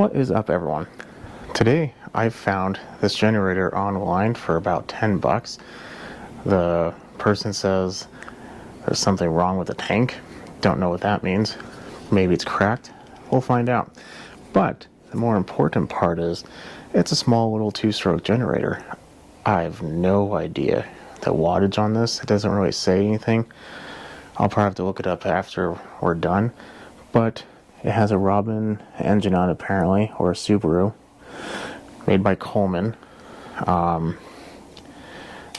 What is up, everyone? Today I found this generator online for about 10 bucks. The person says there's something wrong with the tank. Don't know what that means. Maybe it's cracked. We'll find out. But the more important part is it's a small little 2-stroke generator. I have no idea the wattage on this. It doesn't really say anything. I'll probably have to look it up after we're done. But it has a Robin engine on it, apparently, or a Subaru, made by Coleman. Look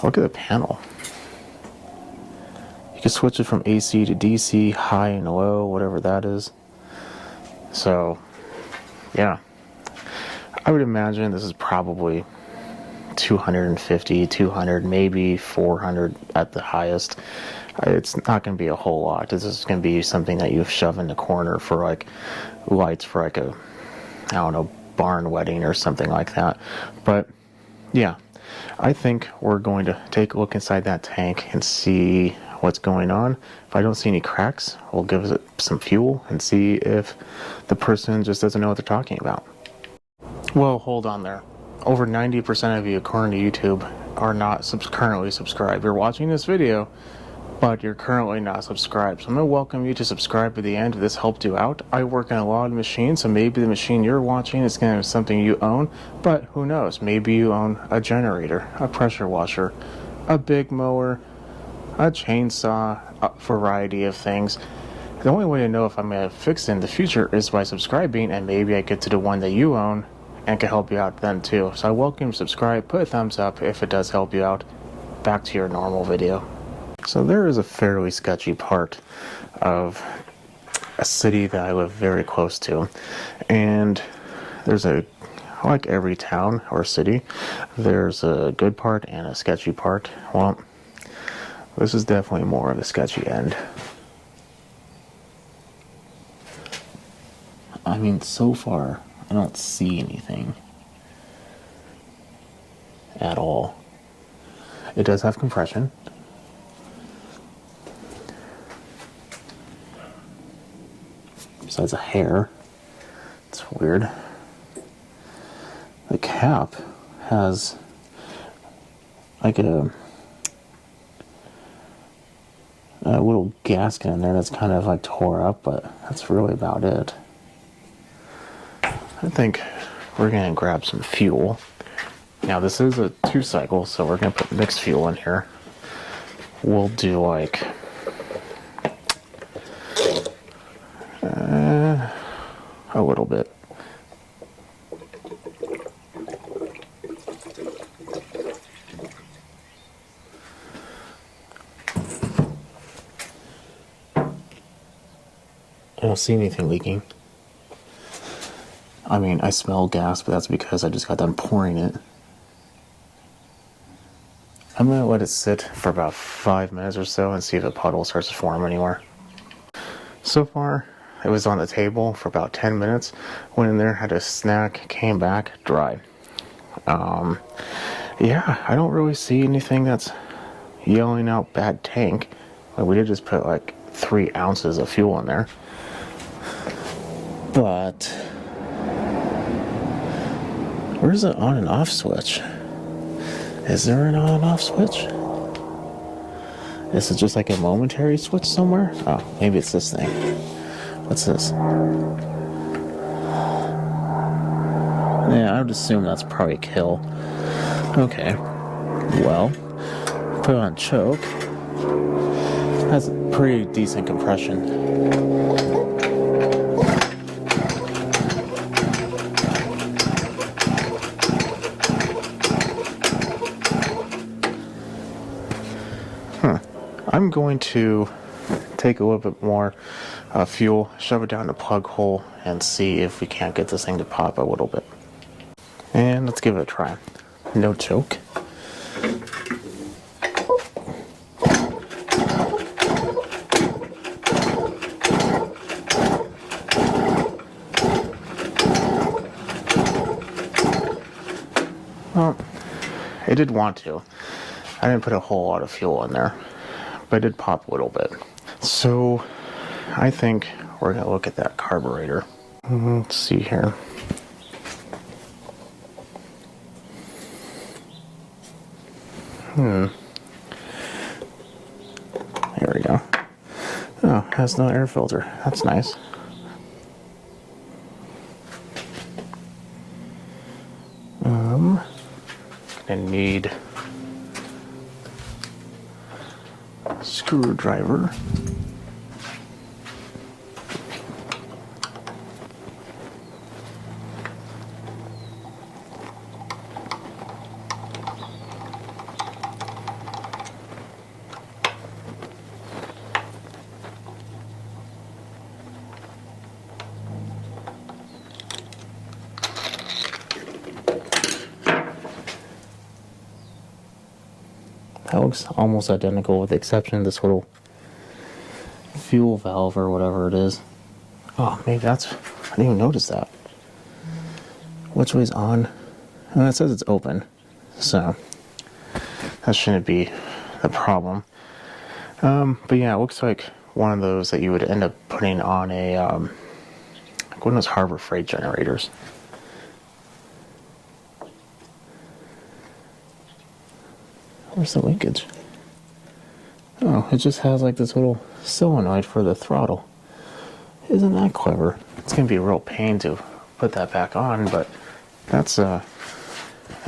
at the panel. You can switch it from AC to DC, high and low, whatever that is. So, yeah. I would imagine this is probably 250, 200, maybe 400 at the highest. It's not going to be a whole lot. This is going to be something that you shove in the corner for like lights for like a, I don't know, barn wedding or something like that. But yeah, I think we're going to take a look inside that tank and see what's going on. If I don't see any cracks, we'll give it some fuel and see if the person just doesn't know what they're talking about. Well, hold on there. Over 90% of you, according to YouTube, are not currently subscribed. You're watching this video, but you're currently not subscribed. So I'm going to welcome you to subscribe at the end if this helped you out. I work on a lot of machines, so maybe the machine you're watching is going to be something you own, but who knows? Maybe you own a generator, a pressure washer, a big mower, a chainsaw, a variety of things. The only way to know if I'm going to fix it in the future is by subscribing, and maybe I get to the one that you own and can help you out then too. So I welcome you to subscribe, put a thumbs up if it does help you out. Back to your normal video. So there is a fairly sketchy part of a city that I live very close to, and there's like every town or city, there's a good part and a sketchy part. Well, this is definitely more of the sketchy end. I mean, so far I don't see anything at all. It does have compression. Besides a hair. It's weird. The cap has like a little gasket in there that's kind of like tore up, but that's really about it. I think we're gonna grab some fuel. Now this is a 2-cycle, so we're gonna put mixed fuel in here. We'll do like a little bit. I don't see anything leaking. I mean, I smell gas, but that's because I just got done pouring it. I'm going to let it sit for about 5 minutes or so and see if a puddle starts to form anywhere. So far, it was on the table for about 10 minutes. Went in there, had a snack, came back, dry. Yeah, I don't really see anything that's yelling out bad tank. Like, we did just put like 3 ounces of fuel in there. But where's the on and off switch? Is there an on and off switch? Is it just like a momentary switch somewhere? Oh, maybe it's this thing. What's this? Yeah, I would assume that's probably a kill. Okay. Well, put it on choke. Has a pretty decent compression. I'm going to take a little bit more fuel, shove it down the plug hole, and see if we can't get this thing to pop a little bit. And let's give it a try. No choke. Well, it did want to. I didn't put a whole lot of fuel in there, but it did pop a little bit. So I think we're going to look at that carburetor. Let's see here. There we go. Oh, it has no air filter. That's nice. Gonna need a screwdriver. That looks almost identical with the exception of this little fuel valve or whatever it is. Oh, maybe that's... I didn't even notice that. Which way's on? And it says it's open, so that shouldn't be the problem. But yeah, it looks like one of those that you would end up putting on a like one of those Harbor Freight generators. Where's the linkage? Oh, it just has like this little solenoid for the throttle. Isn't that clever? It's gonna be a real pain to put that back on, but that's an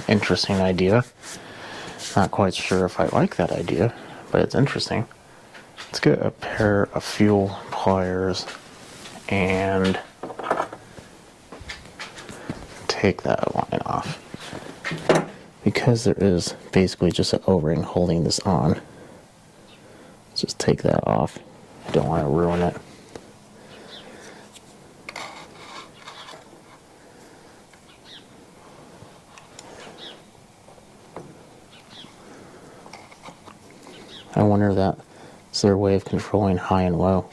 interesting idea. Not quite sure if I like that idea, but it's interesting. Let's get a pair of fuel pliers and take that line off. Because there is basically just an O-ring holding this on, let's just take that off. I don't want to ruin it. I wonder if that's their way of controlling high and low.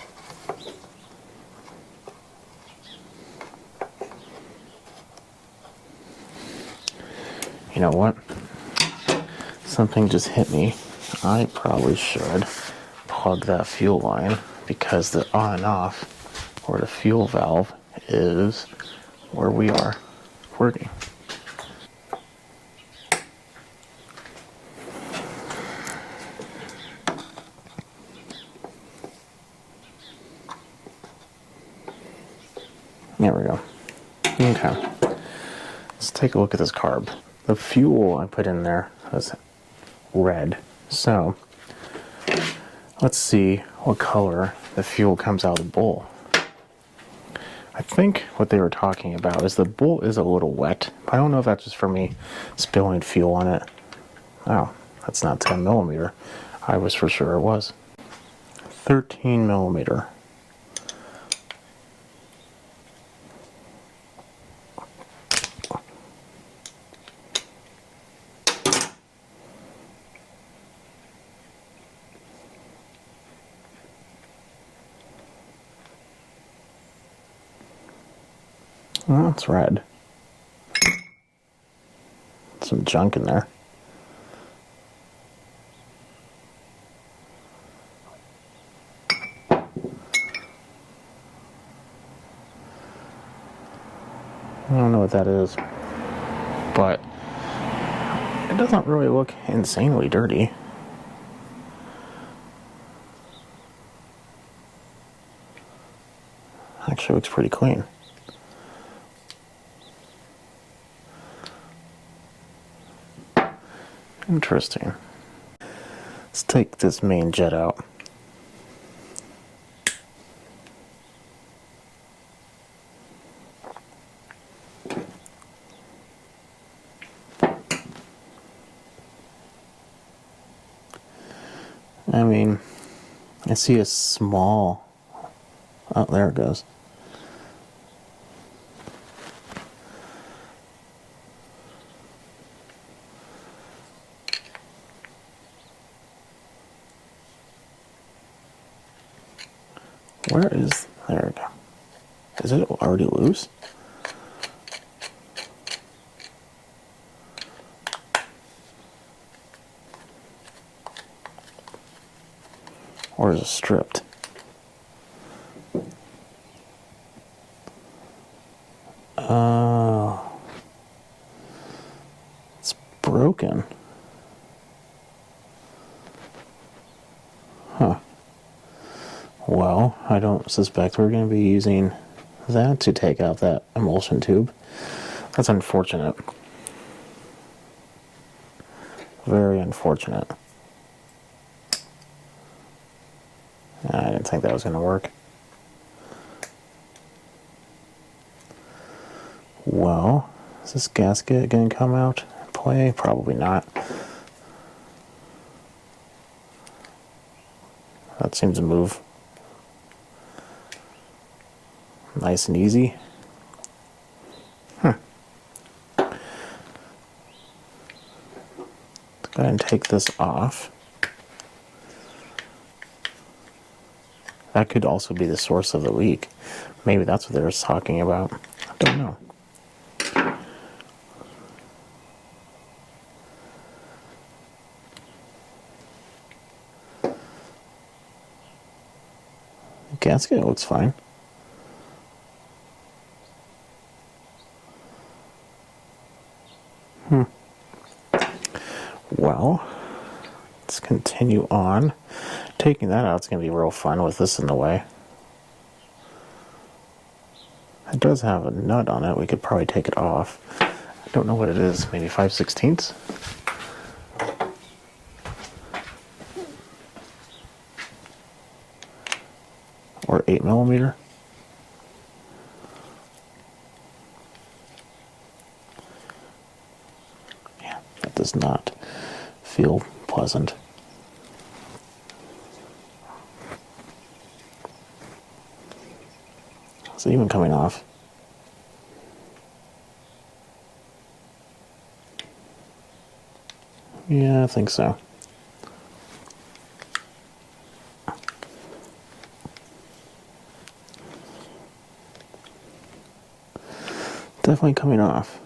You know what? Something just hit me. I probably should plug that fuel line because the on and off or the fuel valve is where we are working. There we go. Okay. Let's take a look at this carb. The fuel I put in there was red. So let's see what color the fuel comes out of the bowl. I think what they were talking about is the bowl is a little wet. But I don't know if that's just for me spilling fuel on it. Oh, that's not 10 millimeter. I was for sure it was. 13 millimeter. Oh, it's red. Some junk in there. I don't know what that is, but it doesn't really look insanely dirty. Actually looks pretty clean. Interesting. Let's take this main jet out. I mean, I see a small... Oh, there it goes. Where is... There we go. Is it already loose? Or is it stripped? Oh. It's broken. Well, I don't suspect we're going to be using that to take out that emulsion tube. That's unfortunate. Very unfortunate. I didn't think that was going to work. Well, is this gasket going to come out and play? Probably not. That seems to move nice and easy. Let's go ahead and take this off. That could also be the source of the leak. Maybe that's what they were talking about. I don't know. The gasket looks fine. Well, let's continue on. Taking that out is going to be real fun with this in the way. It does have a nut on it. We could probably take it off. I don't know what it is. Maybe 5/16? Or 8mm? Yeah, that does not feel pleasant. Is it even coming off? Yeah, I think so. Definitely coming off.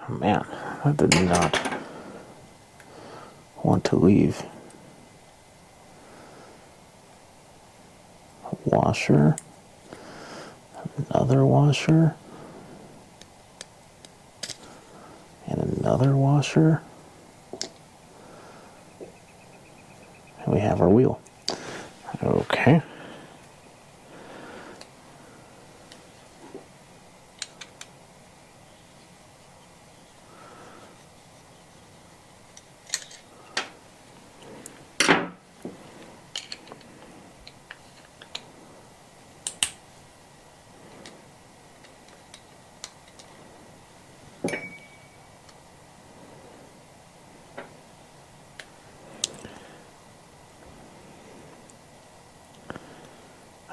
Oh, man, that did not want to leave. Washer. Another washer. And another washer. And we have our wheel. Okay.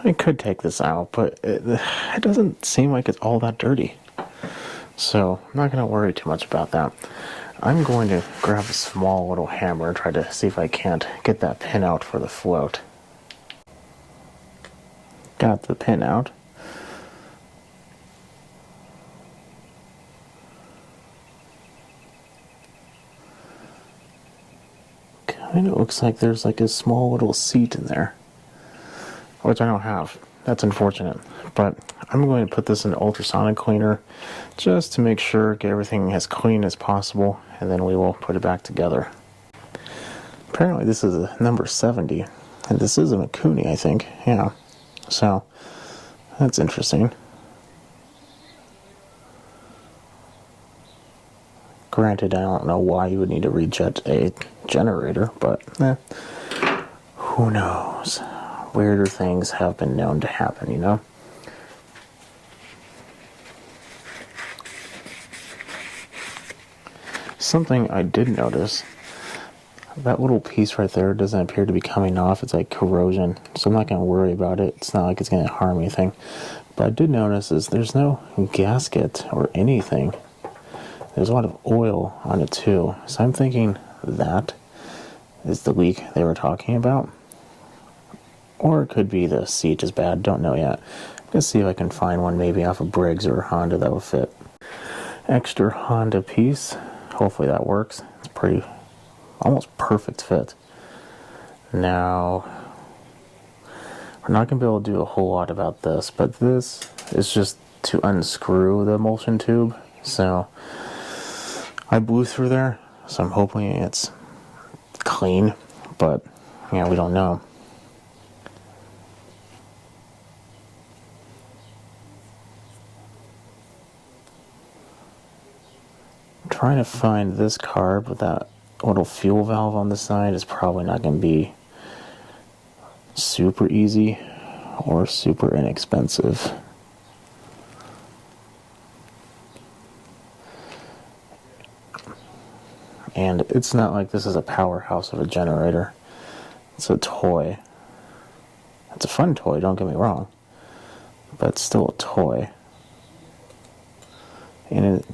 I could take this out, but it doesn't seem like it's all that dirty. So I'm not going to worry too much about that. I'm going to grab a small little hammer and try to see if I can't get that pin out for the float. Got the pin out. Kind of looks like there's like a small little seat in there, which I don't have. That's unfortunate. But I'm going to put this in an ultrasonic cleaner just to make sure, get everything as clean as possible, and then we will put it back together. Apparently this is a number 70, and this is a Mikuni, I think. Yeah. So, that's interesting. Granted, I don't know why you would need to rejet a generator, but who knows? Weirder things have been known to happen, you know? Something I did notice, that little piece right there doesn't appear to be coming off. It's like corrosion, so I'm not going to worry about it. It's not like it's going to harm anything. But I did notice is there's no gasket or anything. There's a lot of oil on it too. So I'm thinking that is the leak they were talking about. Or it could be the seat is bad. Don't know yet. Let's see if I can find one maybe off of Briggs or Honda that will fit. Extra Honda piece. Hopefully that works. It's pretty, almost perfect fit. Now, we're not going to be able to do a whole lot about this, but this is just to unscrew the emulsion tube, so I blew through there, so I'm hoping it's clean, but yeah, we don't know. I'm trying to find this carb, but that little fuel valve on the side is probably not going to be super easy or super inexpensive. And it's not like this is a powerhouse of a generator. It's a toy. It's a fun toy, don't get me wrong, but it's still a toy. And it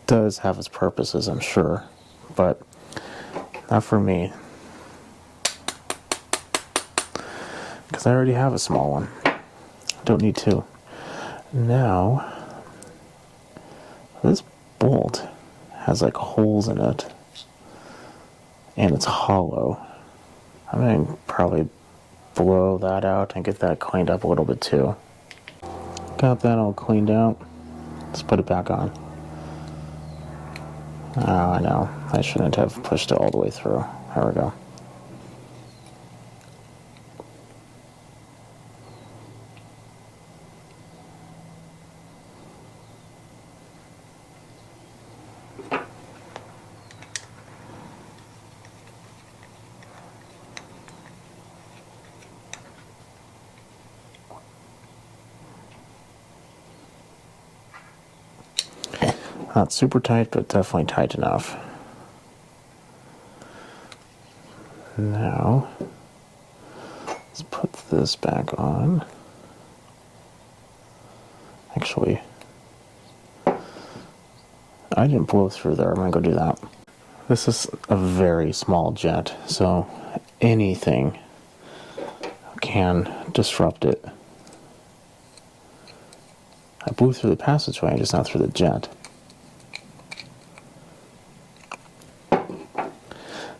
does have its purposes, I'm sure, but not for me. Because I already have a small one. I don't need two. Now, this bolt has like holes in it, and it's hollow. I'm going to probably blow that out and get that cleaned up a little bit too. Got that all cleaned out. Let's put it back on. Oh, I know. I shouldn't have pushed it all the way through. There we go. Not super tight, but definitely tight enough. Now, let's put this back on. Actually, I didn't blow through there. I'm going to go do that. This is a very small jet, so anything can disrupt it. I blew through the passageway, just not through the jet.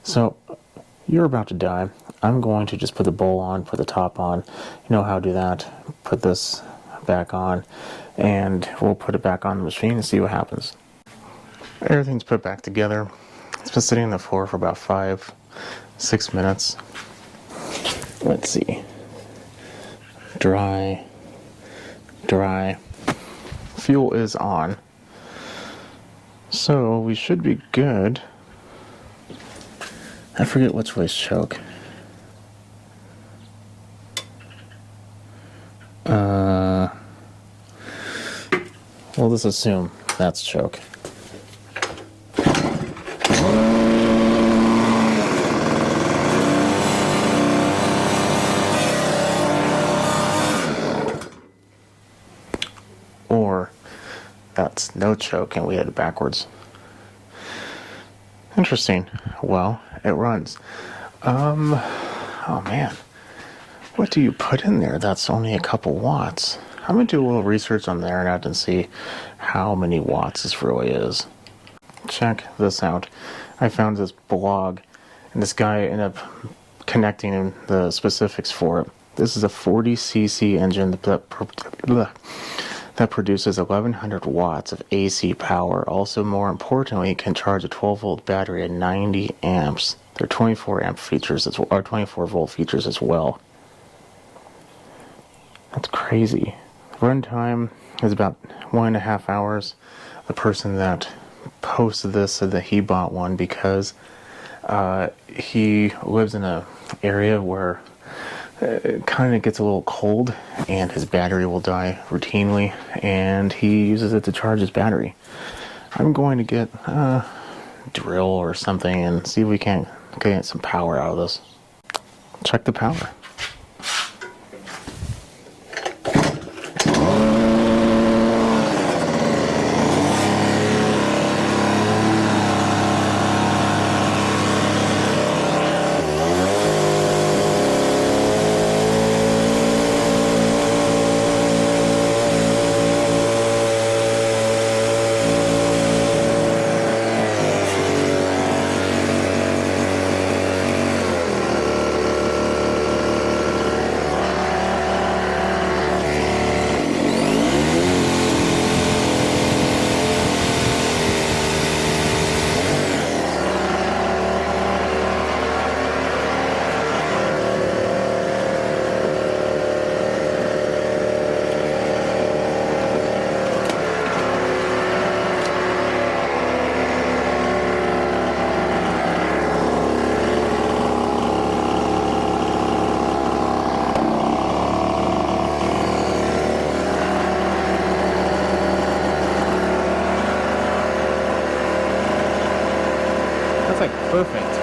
So, you're about to die. I'm going to just put the bowl on, put the top on. You know how to do that. Put this back on, and we'll put it back on the machine and see what happens. Everything's put back together. It's been sitting on the floor for about 5-6 minutes. Let's see. Dry. Dry. Fuel is on. So we should be good. I forget which way's choke. We'll just assume that's choke. Or that's no choke and we had it backwards. Interesting. Well, it runs. Oh man. What do you put in there that's only a couple watts? I'm going to do a little research on the internet and see how many watts this really is. Check this out. I found this blog, and this guy ended up connecting the specifics for it. This is a 40cc engine that produces 1100 watts of AC power. Also, more importantly, it can charge a 12-volt battery at 90 amps. There are 24 amp features as well, or 24 volt features as well. That's crazy. Runtime is about 1.5 hours. The person that posted this said that he bought one because he lives in an area where it kind of gets a little cold and his battery will die routinely, and he uses it to charge his battery. I'm going to get a drill or something and see if we can get some power out of this. Check the power. Perfect.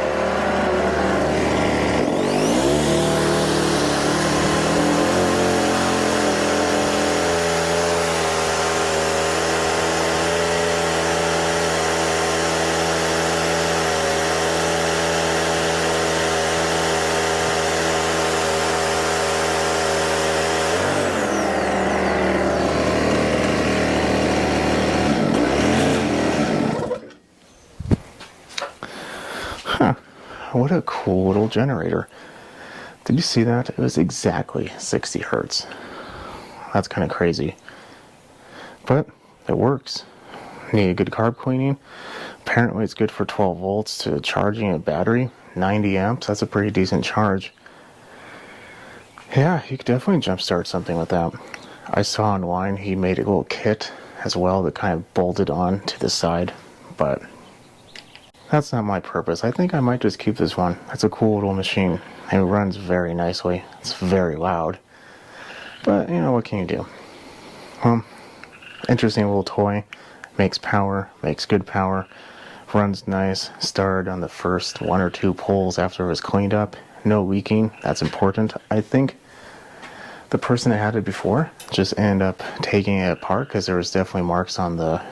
Huh. What a cool little generator. Did you see that? It was exactly 60 hertz. That's kind of crazy. But it works. Need a good carb cleaning. Apparently it's good for 12 volts to charging a battery. 90 amps, that's a pretty decent charge. Yeah, you could definitely jumpstart something with that. I saw online he made a little kit as well that kind of bolted on to the side, but that's not my purpose. I think I might just keep this one. It's a cool little machine. It runs very nicely. It's very loud. But, you know, what can you do? Well, interesting little toy. Makes power, makes good power. Runs nice. Started on the first 1 or 2 pulls after it was cleaned up. No leaking. That's important. I think the person that had it before just ended up taking it apart because there was definitely marks on the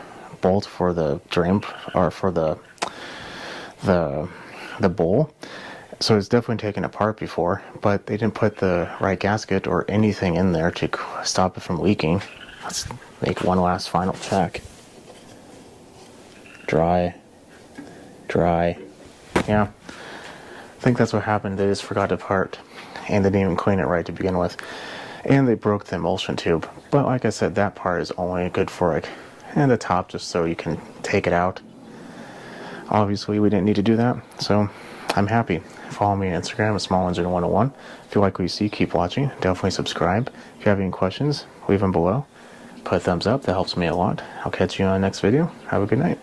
bolt for the drain, or for the bowl. So it's definitely taken apart before, but they didn't put the right gasket or anything in there to stop it from leaking. Let's make one last final check. Dry. Yeah, I think that's what happened. They just forgot to part, and they didn't even clean it right to begin with, and they broke the emulsion tube. But like I said, that part is only good for like, and the top, just so you can take it out. Obviously, we didn't need to do that, so I'm happy. Follow me on Instagram at small101. If you like what you see, keep watching. Definitely subscribe. If you have any questions, leave them below. Put a thumbs up. That helps me a lot. I'll catch you on the next video. Have a good night.